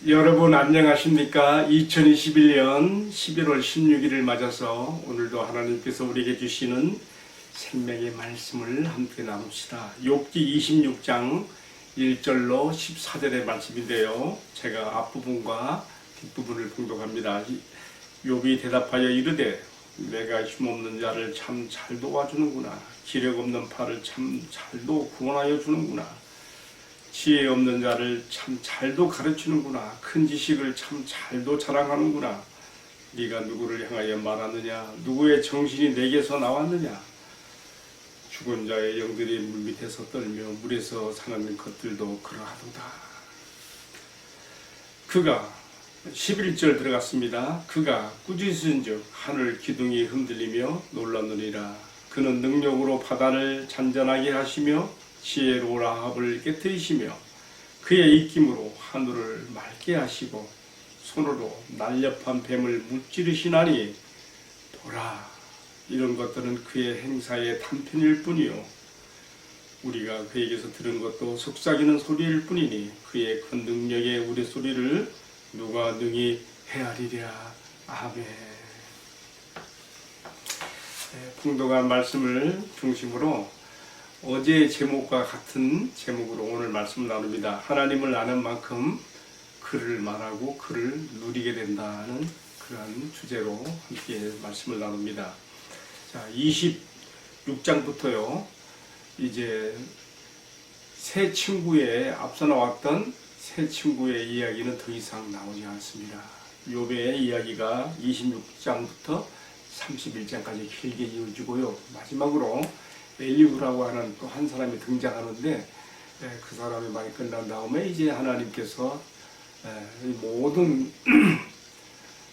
여러분 안녕하십니까? 2021년 11월 16일을 맞아서 오늘도 하나님께서 우리에게 주시는 생명의 말씀을 함께 나눕시다. 욥기 26장 1절로 14절의 말씀인데요. 제가 앞부분과 뒷부분을 봉독합니다. 욥이 대답하여 이르되 내가 힘없는 자를 참 잘 도와주는구나. 기력 없는 팔을 참 잘도 구원하여 주는구나. 지혜 없는 자를 참 잘도 가르치는구나. 큰 지식을 참 잘도 자랑하는구나. 네가 누구를 향하여 말하느냐? 누구의 정신이 내게서 나왔느냐? 죽은 자의 영들이 물밑에서 떨며 물에서 사는 것들도 그러하도다. 그가 11절 들어갔습니다. 그가 꾸짖은즉 하늘 기둥이 흔들리며 놀랐느니라. 그는 능력으로 바다를 잔잔하게 하시며 지혜로 라합을 깨뜨리시며 그의 입김으로 하늘을 맑게 하시고 손으로 날렵한 뱀을 무찌르시나니 보라, 이런 것들은 그의 행사의 단편일 뿐이요 우리가 그에게서 들은 것도 속삭이는 소리일 뿐이니 그의 큰 능력의 우레소리를 누가 능히 헤아리랴. 아멘. 풍성한 말씀을 중심으로 어제의 제목과 같은 제목으로 오늘 말씀을 나눕니다. 하나님을 아는 만큼 그를 말하고 그를 누리게 된다는 그러한 주제로 함께 말씀을 나눕니다. 자, 26장부터요. 이제 새 친구의 앞서 나왔던 새 친구의 이야기는 더 이상 나오지 않습니다. 욥의 이야기가 26장부터 31장까지 길게 이어지고요. 마지막으로 엘리후라고 하는 또 한 사람이 등장하는데 그 사람이 많이 끝난 다음에 이제 하나님께서 모든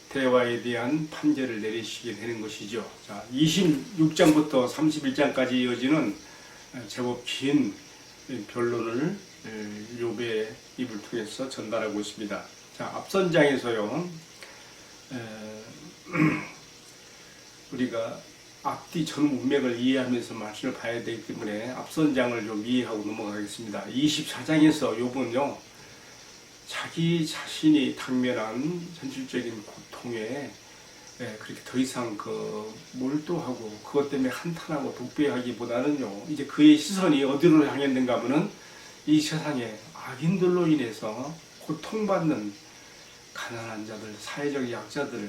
대화에 대한 판결을 내리시게 되는 것이죠. 자, 26장부터 31장까지 이어지는 제법 긴 변론을 욥의 입을 통해서 전달하고 있습니다. 자, 앞선 장에서요. 우리가 앞뒤 전 문맥을 이해하면서 말씀을 봐야 되기 때문에 앞선 장을 좀 이해하고 넘어가겠습니다. 24장에서 욥은요, 자기 자신이 당면한 현실적인 고통에 그렇게 더 이상 몰두하고 그것 때문에 한탄하고 독배하기보다는요, 이제 그의 시선이 어디로 향했는가 하면은 이 세상에 악인들로 인해서 고통받는 가난한 자들, 사회적 약자들,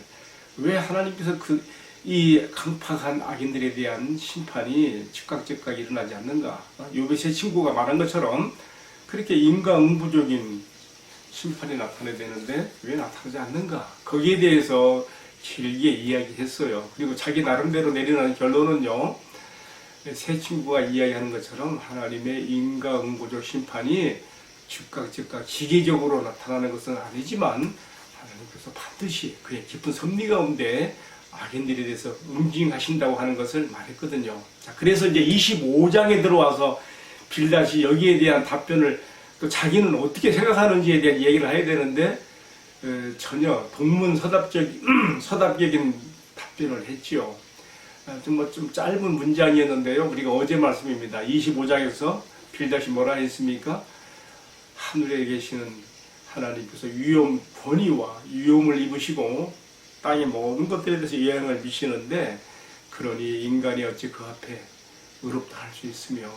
왜 하나님께서 이 강팍한 악인들에 대한 심판이 즉각 일어나지 않는가? 욥의 새 친구가 말한 것처럼 그렇게 인과응보적인 심판이 나타나야 되는데 왜 나타나지 않는가? 거기에 대해서 길게 이야기했어요. 그리고 자기 나름대로 내리는 결론은요, 새 친구가 이야기하는 것처럼 하나님의 인과응보적 심판이 즉각 기계적으로 나타나는 것은 아니지만 하나님께서 반드시 그의 깊은 섭리 가운데 악인들에 대해서 응징하신다고 하는 것을 말했거든요. 자, 그래서 이제 25장에 들어와서 빌닷이 여기에 대한 답변을 또 자기는 어떻게 생각하는지에 대한 얘기를 해야 되는데 전혀 동문서답적인 답변을 했지요. 좀 짧은 문장이었는데요. 우리가 어제 말씀입니다. 25장에서 빌닷이 뭐라 했습니까? 하늘에 계시는 하나님께서 권위와 위엄을 입으시고 땅의 모든 것들에 대해서 영향을 미치는데 그러니 인간이 어찌 그 앞에 의롭다 할 수 있으며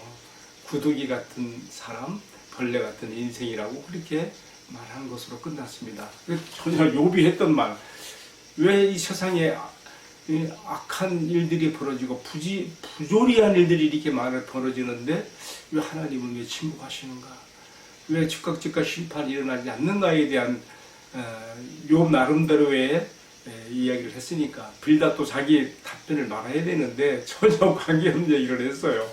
구더기 같은 사람, 벌레 같은 인생이라고 그렇게 말한 것으로 끝났습니다. 전혀 욥이 했던 말, 왜 이 세상에 악한 일들이 벌어지고 부조리한 일들이 이렇게 벌어지는데 왜 하나님은 왜 침묵하시는가? 왜 즉각 심판이 일어나지 않는가에 대한 욥 나름대로의 이야기를 했으니까 빌닷도 자기 답변을 말해야 되는데 전혀 관계없는 얘기를 했어요.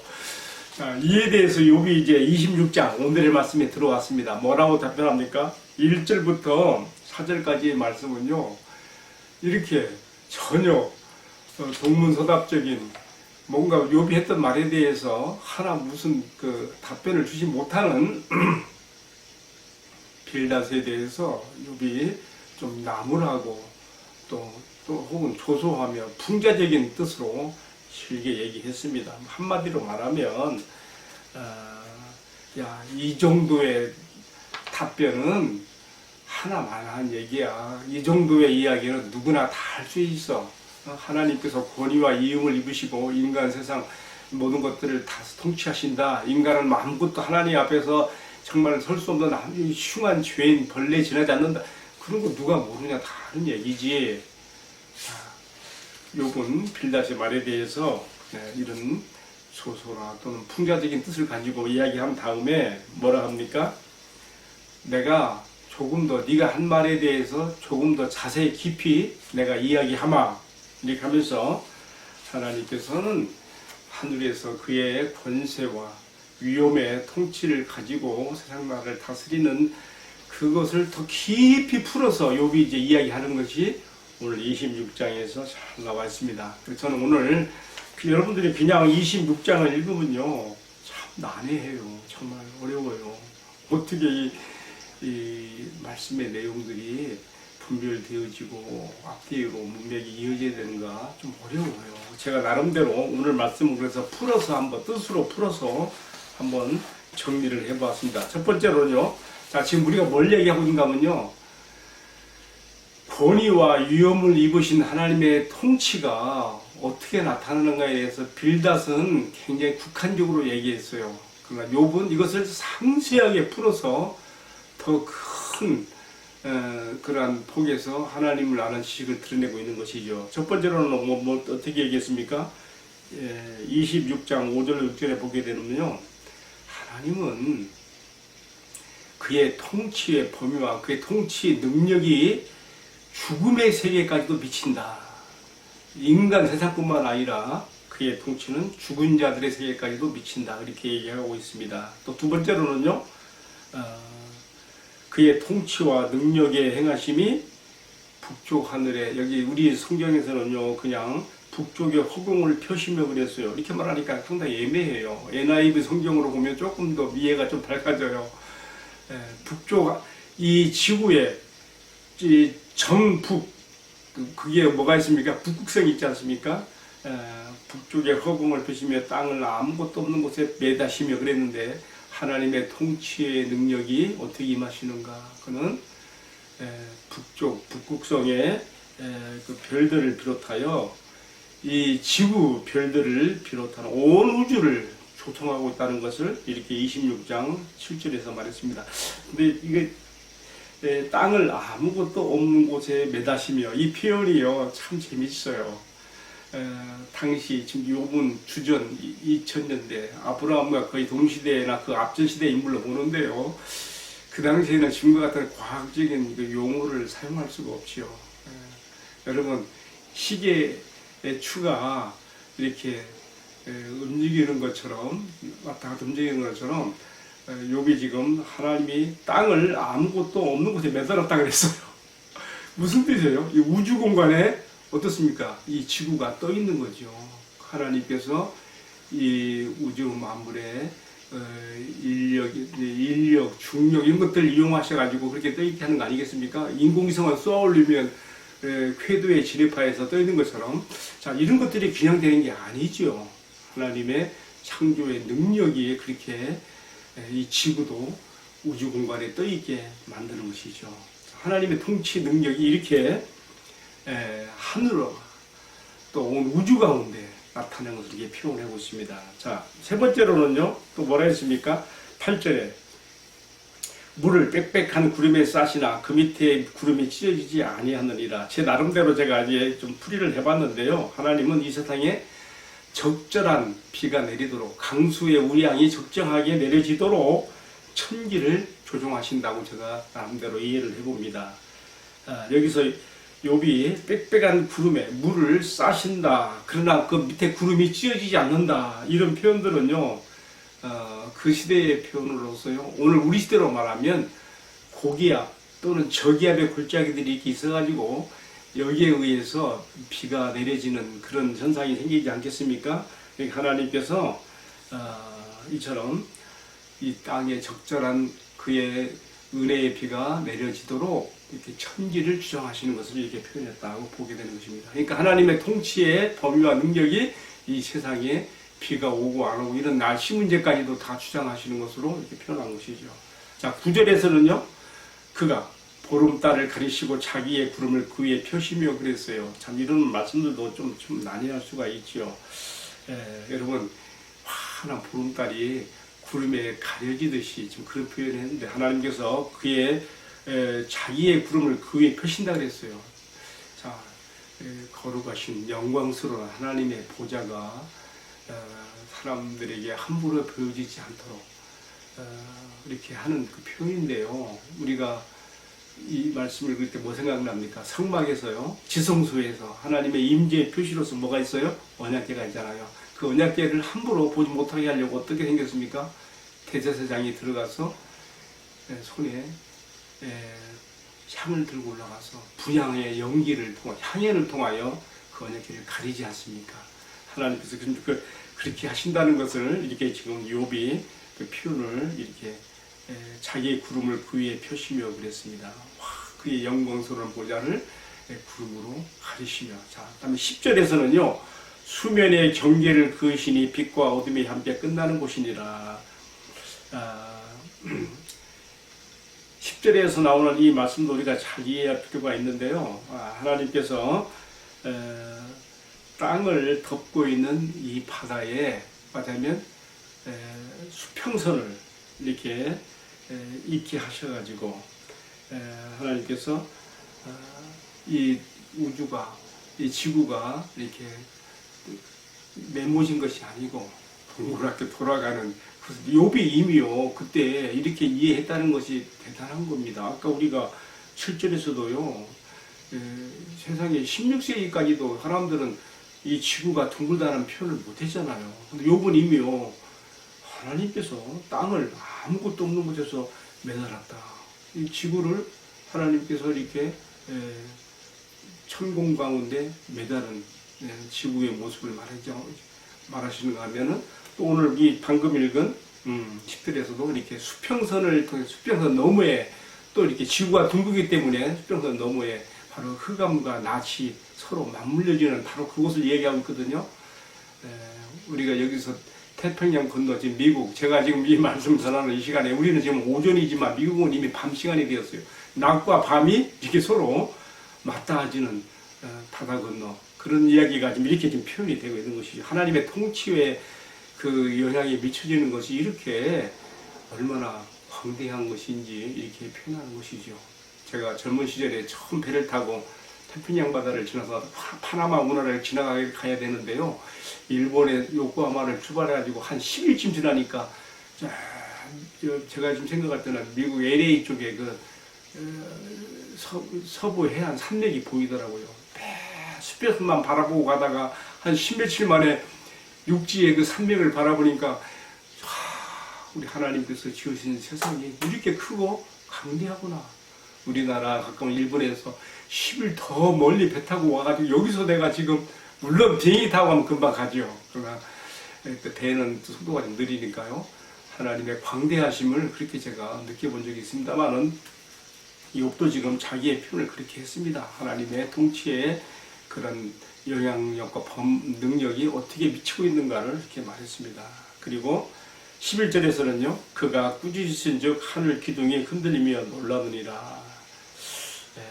자, 이에 대해서 욥이 이제 26장 오늘의 말씀에 들어왔습니다. 뭐라고 답변합니까? 1절부터 4절까지의 말씀은요, 이렇게 전혀 동문서답적인 뭔가 욥이 했던 말에 대해서 하나 무슨 답변을 주지 못하는 빌닷에 대해서 욥이 좀 나무라고 또 혹은 조소하며 풍자적인 뜻으로 길게 얘기했습니다. 한마디로 말하면 이 정도의 답변은 하나만한 얘기야. 이 정도의 이야기는 누구나 다 할 수 있어. 하나님께서 권위와 이음을 입으시고 인간 세상 모든 것들을 다 통치하신다. 인간은 아무것도 하나님 앞에서 정말 설 수 없는 아주 흉한 죄인 벌레 지나지 않는다. 그런 거 누가 모르냐 다 하는 얘기지. 욥은 빌닷의 말에 대해서 이런 소소나 또는 풍자적인 뜻을 가지고 이야기한 다음에 뭐라 합니까? 내가 조금 더 네가 한 말에 대해서 조금 더 자세히 깊이 내가 이야기하마 이렇게 하면서 하나님께서는 하늘에서 그의 권세와 위엄의 통치를 가지고 세상 나라를 다스리는 그것을 더 깊이 풀어서 욥이 이제 이야기하는 것이 오늘 26장에서 잘 나와 있습니다. 저는 오늘 여러분들이 그냥 26장을 읽으면요 참 난해해요. 정말 어려워요. 어떻게 이 말씀의 내용들이 분별되어지고 앞뒤로 문맥이 이어져야 되는가 좀 어려워요. 제가 나름대로 오늘 말씀을 그래서 풀어서 한번 뜻으로 풀어서 한번 정리를 해보았습니다. 첫 번째로는요. 자, 지금 우리가 뭘 얘기하고 있는가 하면요. 권위와 위엄을 입으신 하나님의 통치가 어떻게 나타나는가에 대해서 빌닷은 굉장히 국한적으로 얘기했어요. 그러나 욥은 이것을 상세하게 풀어서 더 큰 그러한 폭에서 하나님을 아는 지식을 드러내고 있는 것이죠. 첫 번째로는 어떻게 얘기했습니까? 26장 5절 6절에 보게 되면요. 하나님은 그의 통치의 범위와 그의 통치 능력이 죽음의 세계까지도 미친다. 인간 세상뿐만 아니라 그의 통치는 죽은 자들의 세계까지도 미친다. 이렇게 얘기하고 있습니다. 또 두 번째로는요. 그의 통치와 능력의 행하심이 북쪽 하늘에 여기 우리 성경에서는요. 그냥 북쪽의 허공을 펴시며 그랬어요. 이렇게 말하니까 상당히 애매해요. NIV 성경으로 보면 조금 더 이해가 좀 밝아져요. 북쪽 이 지구에 이 정북 그게 뭐가 있습니까? 북극성이 있지 않습니까? 북쪽의 허공을 펴시며 땅을 아무것도 없는 곳에 매다시며 그랬는데 하나님의 통치의 능력이 어떻게 임하시는가? 그는 북쪽 북극성의 그 별들을 비롯하여 이 지구 별들을 비롯한 온 우주를 조성하고 있다는 것을 이렇게 26장 7절에서 말했습니다. 근데 이게 땅을 아무것도 없는 곳에 매다시며 이 표현이요 참 재밌어요. 당시 지금 욥은 주전 2000년대 아브라함과 거의 동시대나 그 앞전 시대 인물로 보는데요. 그 당시에는 지금과 같은 과학적인 그 용어를 사용할 수가 없지요. 여러분 시계의 추가 이렇게 움직이는 것처럼 왔다 갔다 움직이는 것처럼 욥이 지금 하나님이 땅을 아무것도 없는 곳에 매달았다 그랬어요. 무슨 뜻이에요? 이 우주 공간에 어떻습니까? 이 지구가 떠 있는 거죠. 하나님께서 이 우주 만물에 인력, 중력 이런 것들을 이용하셔가지고 그렇게 떠 있게 하는 거 아니겠습니까? 인공위성을 쏘아 올리면 궤도에 진입하여서 떠 있는 것처럼 자 이런 것들이 그냥 되는 게 아니죠. 하나님의 창조의 능력이 그렇게 이 지구도 우주 공간에 떠 있게 만드는 것이죠. 하나님의 통치 능력이 이렇게 하늘로 또 온 우주 가운데 나타나는 것을 이렇게 표현하고 있습니다. 자, 세 번째로는요, 또 뭐라 했습니까? 8절에 물을 빽빽한 구름에 싸시나 그 밑에 구름이 찢어지지 아니하느니라. 제 나름대로 제가 이제 좀 풀이를 해봤는데요. 하나님은 이 세상에 적절한 비가 내리도록 강수의 우량이 적정하게 내려지도록 천기를 조종하신다고 제가 나름대로 이해를 해봅니다. 여기서 욥이 빽빽한 구름에 물을 싸신다. 그러나 그 밑에 구름이 찢어지지 않는다. 이런 표현들은요. 그 시대의 표현으로서요. 오늘 우리 시대로 말하면 고기압 또는 저기압의 골짜기들이 이렇게 있어가지고 여기에 의해서 비가 내려지는 그런 현상이 생기지 않겠습니까? 하나님께서 이처럼 이 땅에 적절한 그의 은혜의 비가 내려지도록 이렇게 천기를 주장하시는 것을 이렇게 표현했다고 보게 되는 것입니다. 그러니까 하나님의 통치의 범위와 능력이 이 세상에 비가 오고 안 오고 이런 날씨 문제까지도 다 주장하시는 것으로 이렇게 표현한 것이죠. 자, 9절에서는요, 그가 보름달을 가리시고 자기의 구름을 그 위에 펴시며 그랬어요. 참 이런 말씀들도 좀 난해할 수가 있죠. 여러분 환한 보름달이 구름에 가려지듯이 지금 그런 표현을 했는데 하나님께서 그의 자기의 구름을 그 위에 펴신다 그랬어요. 자, 거룩하신 영광스러운 하나님의 보좌가 사람들에게 함부로 보여지지 않도록 이렇게 하는 그 표현인데요. 우리가 이 말씀을 읽을 때 뭐 생각납니까? 성막에서요, 지성소에서 하나님의 임재의 표시로서 뭐가 있어요? 언약궤가 있잖아요. 그 언약궤를 함부로 보지 못하게 하려고 어떻게 생겼습니까? 대제사장이 들어가서 손에 향을 들고 올라가서 분향의 연기를 통하여 향연을 통하여 그 언약궤를 가리지 않습니까? 하나님께서 그렇게 하신다는 것을 이렇게 지금 욥이 그 표현을 이렇게 자기의 구름을 그 위에 펴시며 그랬습니다. 그의 영광스러운 보좌를 구름으로 가리시며. 자, 그다음에 10절에서는요. 수면의 경계를 그으시니 빛과 어둠이 함께 끝나는 곳이니라. 10절에서 나오는 이 말씀도 우리가 잘 이해할 필요가 있는데요. 하나님께서 땅을 덮고 있는 이 바다에 말하자면 수평선을 이렇게 있게 하셔가지고 하나님께서 이 우주가 이 지구가 이렇게 메모진 것이 아니고 동그랗게 돌아가는 욥이 이미요 그때 이렇게 이해했다는 것이 대단한 겁니다. 아까 우리가 7절에서도요 세상에 16세기까지도 사람들은 이 지구가 둥글다는 표현을 못했잖아요. 근데 욥은 이미요 하나님께서 땅을 아무것도 없는 곳에서 매달았다. 이 지구를 하나님께서 이렇게 천공 가운데 매달은 지구의 모습을 말하시는가 하면은 또 오늘 이 방금 읽은 10절에서도 이렇게 수평선을 통해 수평선 너머에 또 이렇게 지구가 둥글기 때문에 수평선 너머에 바로 흑암과 낯이 서로 맞물려지는 바로 그것을 얘기하고 있거든요. 우리가 여기서 태평양 건너 지금 미국 제가 지금 이 말씀 전하는 이 시간에 우리는 지금 오전이지만 미국은 이미 밤 시간이 되었어요. 낮과 밤이 이렇게 서로 맞닿아지는 바다 건너 그런 이야기가 지금 이렇게 지금 표현이 되고 있는 것이죠. 하나님의 통치에 그 영향이 미쳐지는 것이 이렇게 얼마나 광대한 것인지 이렇게 표현하는 것이죠. 제가 젊은 시절에 처음 배를 타고 태평양 바다를 지나서 파나마 운하를 지나가야 되는데요. 일본의 요코하마를 출발해가지고 한 10일쯤 지나니까 제가 지금 생각할 때는 미국 LA 쪽에 그 서부 해안 산맥이 보이더라고요. 숲에서만 바라보고 가다가 한 10며칠 만에 육지의 그 산맥을 바라보니까 우리 하나님께서 지으신 세상이 이렇게 크고 강대하구나. 우리나라 가까운 일본에서 10일 더 멀리 배 타고 와가지고 여기서 내가 지금 물론 비행기 타고 가면 금방 가죠. 그러나 배는 속도가 좀 느리니까요. 하나님의 광대하심을 그렇게 제가 느껴본 적이 있습니다만은 욥도 지금 자기의 표현을 그렇게 했습니다. 하나님의 통치에 그런 영향력과 능력이 어떻게 미치고 있는가를 이렇게 말했습니다. 그리고 11절에서는요. 그가 꾸짖으신 즉 하늘 기둥이 흔들리며 놀라느니라.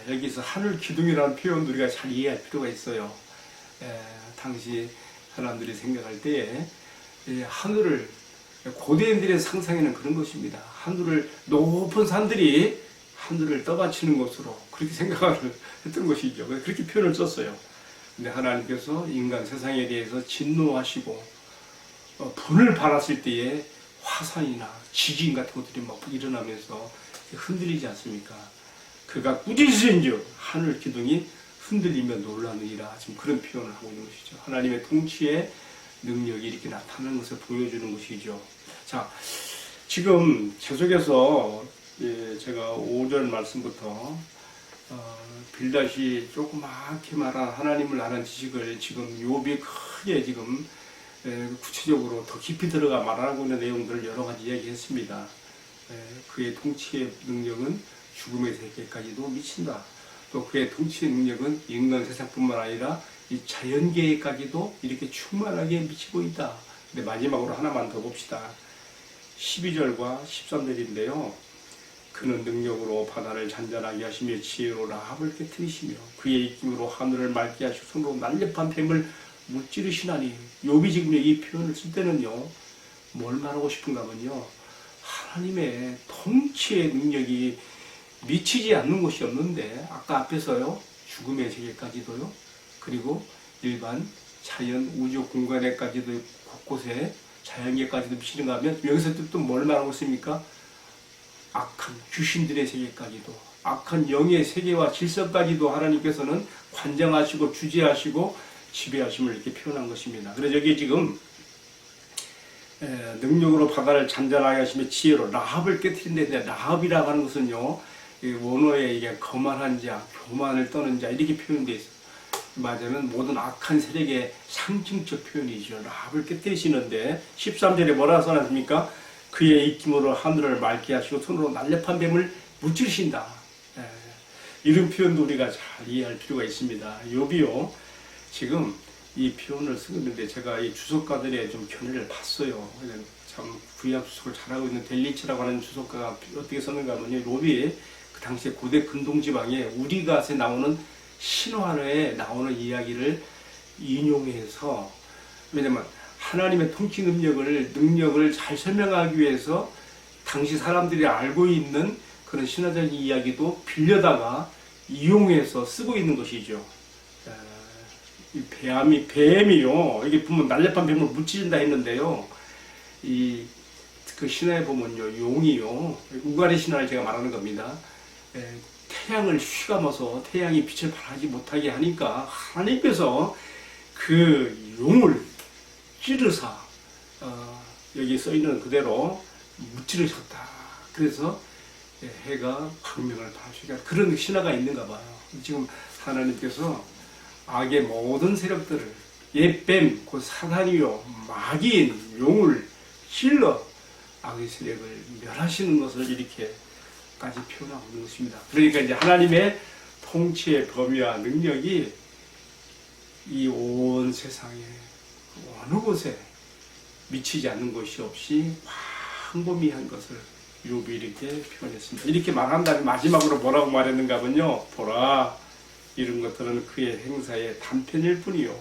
여기서 하늘 기둥이라는 표현도 우리가 잘 이해할 필요가 있어요. 당시 사람들이 생각할 때에 하늘을 고대인들의 상상에는 그런 것입니다. 하늘을 높은 산들이 하늘을 떠받치는 것으로 그렇게 생각을 했던 것이죠. 그렇게 표현을 썼어요. 근데 하나님께서 인간 세상에 대해서 진노하시고 분을 발했을 때에 화산이나 지진 같은 것들이 막 일어나면서 흔들리지 않습니까? 그가 꾸짖으신즉 하늘 기둥이 흔들리며 놀라느니라. 지금 그런 표현을 하고 있는 것이죠. 하나님의 통치의 능력이 이렇게 나타나는 것을 보여주는 것이죠. 자, 지금 계속해서 제가 5절 말씀부터 빌닷이 조그맣게 말한 하나님을 아는 지식을 지금 욥이 크게 지금 구체적으로 더 깊이 들어가 말하고 있는 내용들을 여러 가지 이야기했습니다. 그의 통치의 능력은 죽음의 세계까지도 미친다. 또 그의 통치의 능력은 인간 세상뿐만 아니라 이 자연계에까지도 이렇게 충만하게 미치고 있다. 근데 마지막으로 하나만 더 봅시다. 12절과 13절인데요. 그는 능력으로 바다를 잔잔하게 하시며 지혜로 라합을 깨뜨리시며 그의 입김으로 하늘을 맑게 하시고 손으로 날렵한 뱀을 무찌르시나니. 욥이 지금 이 표현을 쓸 때는요, 뭘 말하고 싶은가 하면요, 하나님의 통치의 능력이 미치지 않는 곳이 없는데, 아까 앞에서요, 죽음의 세계까지도요, 그리고 일반 자연 우주 공간에까지도 곳곳에 자연계까지도 미치는가 하면, 여기서 또 뭘 말하고 있습니까? 악한 귀신들의 세계까지도, 악한 영의 세계와 질서까지도 하나님께서는 관장하시고 주재하시고 지배하심을 이렇게 표현한 것입니다. 그래서 여기 지금 능력으로 바다를 잔잔하게 하시며 지혜로 라합을 깨뜨린데, 라합이라고 하는 것은요, 원어에 이게 거만한 자, 교만을 떠는 자 이렇게 표현되어 있어요. 맞으면 모든 악한 세력의 상징적 표현이죠. 라합을 깨뜨리시는데 13절에 뭐라 써놨습니까? 그의 입김으로 하늘을 맑게 하시고 손으로 날렵한 뱀을 무찌르신다. 이런 표현도 우리가 잘 이해할 필요가 있습니다. 욥이요, 지금 이 표현을 쓰고 있는데 제가 이 주석가들의 좀 견해를 봤어요. 참 구약 주석을 잘하고 있는 델리치라고 하는 주석가가 어떻게 썼는가 하면, 욥이 그 당시에 고대 근동지방에 우리갓에 나오는 신화에 나오는 이야기를 인용해서, 왜냐면 하나님의 통치 능력을 잘 설명하기 위해서 당시 사람들이 알고 있는 그런 신화적인 이야기도 빌려다가 이용해서 쓰고 있는 것이죠. 이 뱀이요, 이게 보면 날렵한 뱀을 무찌른다 했는데요, 그 신화에 보면요, 용이요, 우가리 신화를 제가 말하는 겁니다. 태양을 휘감아서 태양이 빛을 발하지 못하게 하니까 하나님께서 그 용을 찌르사, 여기 써있는 그대로 무찌르셨다. 그래서 해가 광명을 발하시게 하는 그런 신화가 있는가 봐요. 지금 하나님께서 악의 모든 세력들을, 옛뱀, 곧 사단이요, 마귀인, 용을 찔러 악의 세력을 멸하시는 것을 이렇게까지 표현하고 있는 것입니다. 그러니까 이제 하나님의 통치의 범위와 능력이 이 온 세상에 어느 곳에 미치지 않는 것이 없이 광범위한 것을 욥이 이렇게 표현했습니다. 이렇게 말한 다음에 마지막으로 뭐라고 말했는가 하면요, 보라, 이런 것들은 그의 행사의 단편일 뿐이요,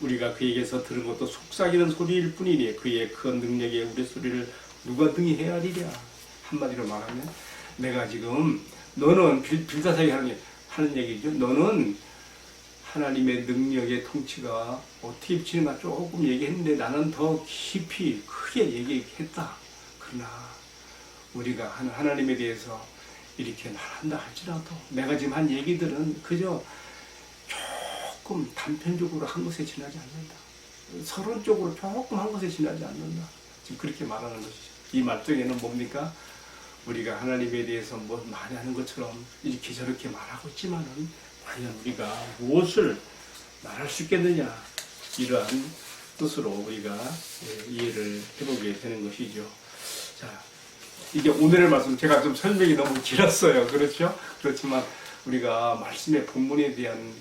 우리가 그에게서 들은 것도 속삭이는 소리일 뿐이니 그의 큰 능력에 우리 소리를 누가 등이 헤아리랴. 한마디로 말하면, 내가 지금, 너는 빌다사에게 하는 얘기죠. 너는 하나님의 능력의 통치가 어떻게 비치는가 조금 얘기했는데 나는 더 깊이 크게 얘기했다. 그러나 우리가 하나님에 대해서 이렇게 말한다 할지라도 내가 지금 한 얘기들은 그저 조금 단편적으로 한 것에 지나지 않는다. 서론적으로 조금 한 것에 지나지 않는다. 지금 그렇게 말하는 것이죠. 이 말중에는 뭡니까? 우리가 하나님에 대해서 뭐 많이 하는 것처럼 이렇게 저렇게 말하고 있지만은 과연 우리가 무엇을 말할 수 있겠느냐, 이러한 뜻으로 우리가 이해를 해보게 되는 것이죠. 자, 이게 오늘의 말씀, 제가 좀 설명이 너무 길었어요. 그렇죠? 그렇지만 우리가 말씀의 본문에 대한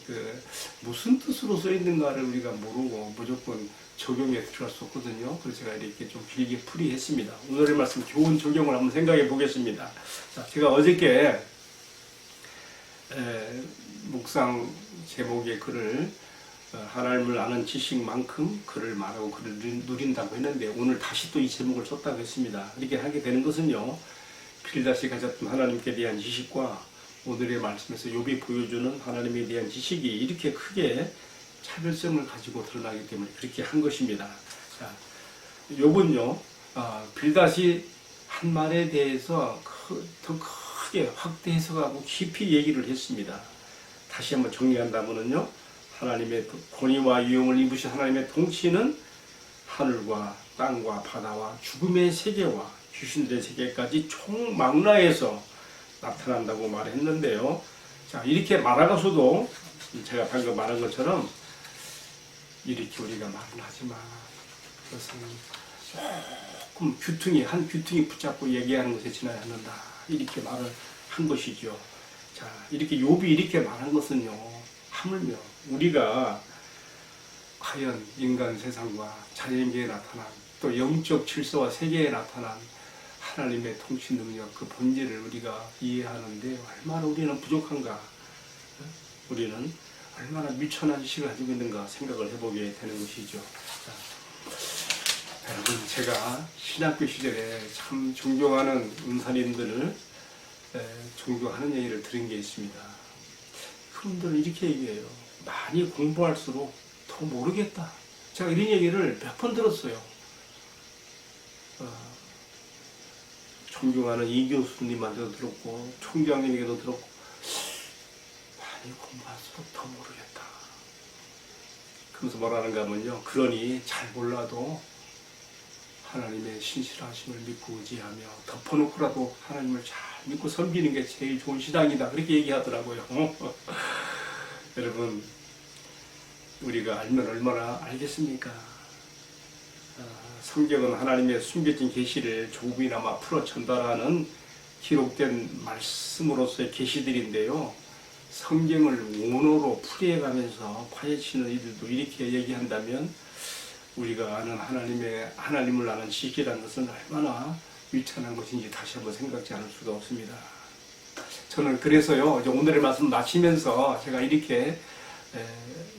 무슨 뜻으로 써 있는가를 우리가 모르고 무조건 적용에 들어갈 수 없거든요. 그래서 제가 이렇게 좀 길게 풀이했습니다. 오늘의 말씀 좋은 적용을 한번 생각해 보겠습니다. 자, 제가 어저께 묵상 제목의 글을 하나님을 아는 지식만큼 그를 말하고 그를 누린다고 했는데, 오늘 다시 또 이 제목을 썼다고 했습니다. 이렇게 하게 되는 것은요, 빌닷이 가졌던 하나님께 대한 지식과 오늘의 말씀에서 욥이 보여주는 하나님에 대한 지식이 이렇게 크게 차별성을 가지고 드러나기 때문에 그렇게 한 것입니다. 자, 욥은요, 빌닷이 한 말에 대해서 더 크게 확대 해석하고 깊이 얘기를 했습니다. 다시 한번 정리한다면요, 하나님의 권위와 위엄을 입으신 하나님의 통치는 하늘과 땅과 바다와 죽음의 세계와 귀신들의 세계까지 총망라해서 나타난다고 말했는데요. 자, 이렇게 말하고서도 제가 방금 말한 것처럼 이렇게 우리가 말은 하지만 그것은 조금 한 귀퉁이 붙잡고 얘기하는 것에 지나지 않는다. 이렇게 말을 한 것이죠. 자, 이렇게 욥이 이렇게 말한 것은요, 하물며 우리가 과연 인간 세상과 자연계에 나타난 또 영적 질서와 세계에 나타난 하나님의 통치 능력, 그 본질을 우리가 이해하는데 얼마나 우리는 부족한가, 우리는 얼마나 미천한 지식을 가지고 있는가 생각을 해보게 되는 것이죠. 자, 여러분, 제가 신학교 시절에 참 존경하는 은사님들을 존경하는 얘기를 들은 게 있습니다. 그분들은 이렇게 얘기해요. 많이 공부할수록 더 모르겠다. 제가 이런 얘기를 몇 번 들었어요. 존경하는 이 교수님한테도 들었고 총장님에게도 들었고, 많이 공부할수록 더 모르겠다. 그러면서 뭐라는가 하면요, 그러니 잘 몰라도 하나님의 신실하심을 믿고 의지하며 덮어놓고라도 하나님을 잘 믿고 섬기는 게 제일 좋은 신앙이다, 그렇게 얘기하더라고요. 여러분, 우리가 알면 얼마나 알겠습니까? 성경은 하나님의 숨겨진 계시를 조금이나마 풀어 전달하는 기록된 말씀으로서의 계시들인데요, 성경을 원어로 풀이해가면서 파헤치는 이들도 이렇게 얘기한다면 우리가 아는 하나님을 아는 지식이라는 것은 얼마나 위천한 것인지 다시 한번 생각지 않을 수가 없습니다. 저는 그래서요, 이제 오늘의 말씀 마치면서 제가 이렇게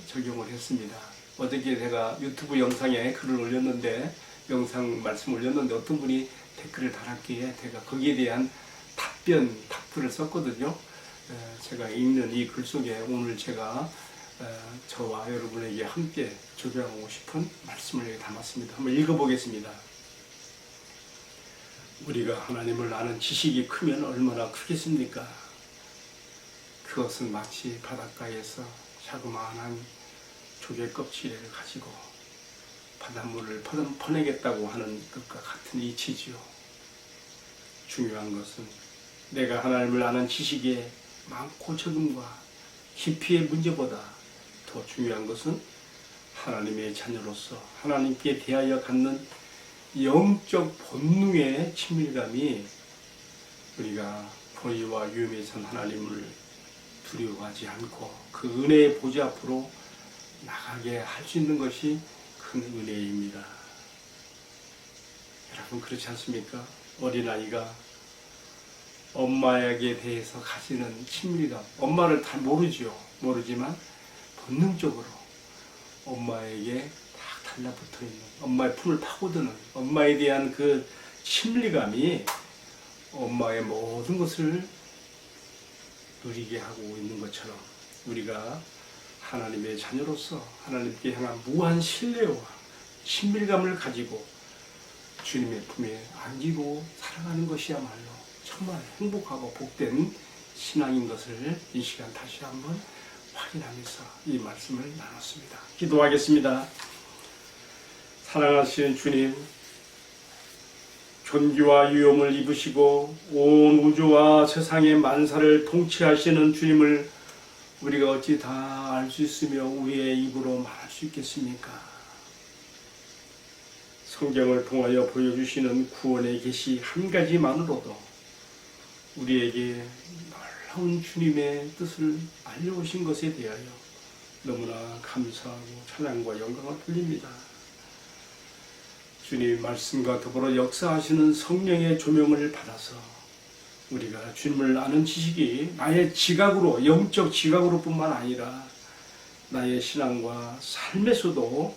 적용을 했습니다. 어저께 제가 유튜브 영상에 글을 올렸는데, 영상 말씀 올렸는데 어떤 분이 댓글을 달았기에 제가 거기에 대한 답글을 썼거든요. 제가 읽는 이 글 속에 오늘 제가 저와 여러분에게 함께 적용하고 싶은 말씀을 여기 담았습니다. 한번 읽어보겠습니다. 우리가 하나님을 아는 지식이 크면 얼마나 크겠습니까? 그것은 마치 바닷가에서 자그마한 조개 껍질을 가지고 바닷물을 퍼내겠다고 하는 것과 같은 이치지요. 중요한 것은 내가 하나님을 아는 지식의 많고 적음과 깊이의 문제보다 더 중요한 것은 하나님의 자녀로서 하나님께 대하여 갖는 영적 본능의 친밀감이 우리가 권위와 위엄에 선 하나님을 두려워하지 않고 그 은혜의 보좌 앞으로 나가게 할 수 있는 것이 큰 은혜입니다. 여러분, 그렇지 않습니까? 어린아이가 엄마에게 대해서 가지는 친밀감, 엄마를 잘 모르지만 본능적으로 엄마에게 딱 달라붙어 있는, 엄마의 품을 파고드는 엄마에 대한 그 친밀감이 엄마의 모든 것을 누리게 하고 있는 것처럼 우리가 하나님의 자녀로서 하나님께 향한 무한 신뢰와 친밀감을 가지고 주님의 품에 안기고 살아가는 것이야말로 정말 행복하고 복된 신앙인 것을 이 시간 다시 한번 확인하면서 이 말씀을 나눴습니다. 기도하겠습니다. 사랑하시는 주님, 존귀와 위엄을 입으시고 온 우주와 세상의 만사를 통치하시는 주님을 우리가 어찌 다 알 수 있으며 우리의 입으로 말할 수 있겠습니까? 성경을 통하여 보여주시는 구원의 계시 한 가지만으로도 우리에게 놀라운 주님의 뜻을 알려오신 것에 대하여 너무나 감사하고 찬양과 영광을 돌립니다. 주님 말씀과 더불어 역사하시는 성령의 조명을 받아서 우리가 주님을 아는 지식이 나의 지각으로, 영적 지각으로 뿐만 아니라 나의 신앙과 삶에서도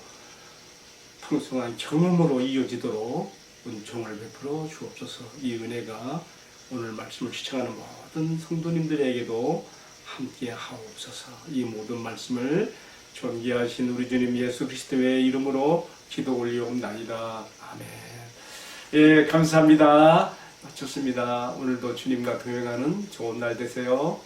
풍성한 경험으로 이어지도록 은총을 베풀어 주옵소서. 이 은혜가 오늘 말씀을 시청하는 모든 성도님들에게도 함께 하옵소서. 이 모든 말씀을 존귀하신 우리 주님 예수 그리스도의 이름으로 기도 올리옵나이다. 아멘. 예, 감사합니다. 마쳤습니다. 오늘도 주님과 동행하는 좋은 날 되세요.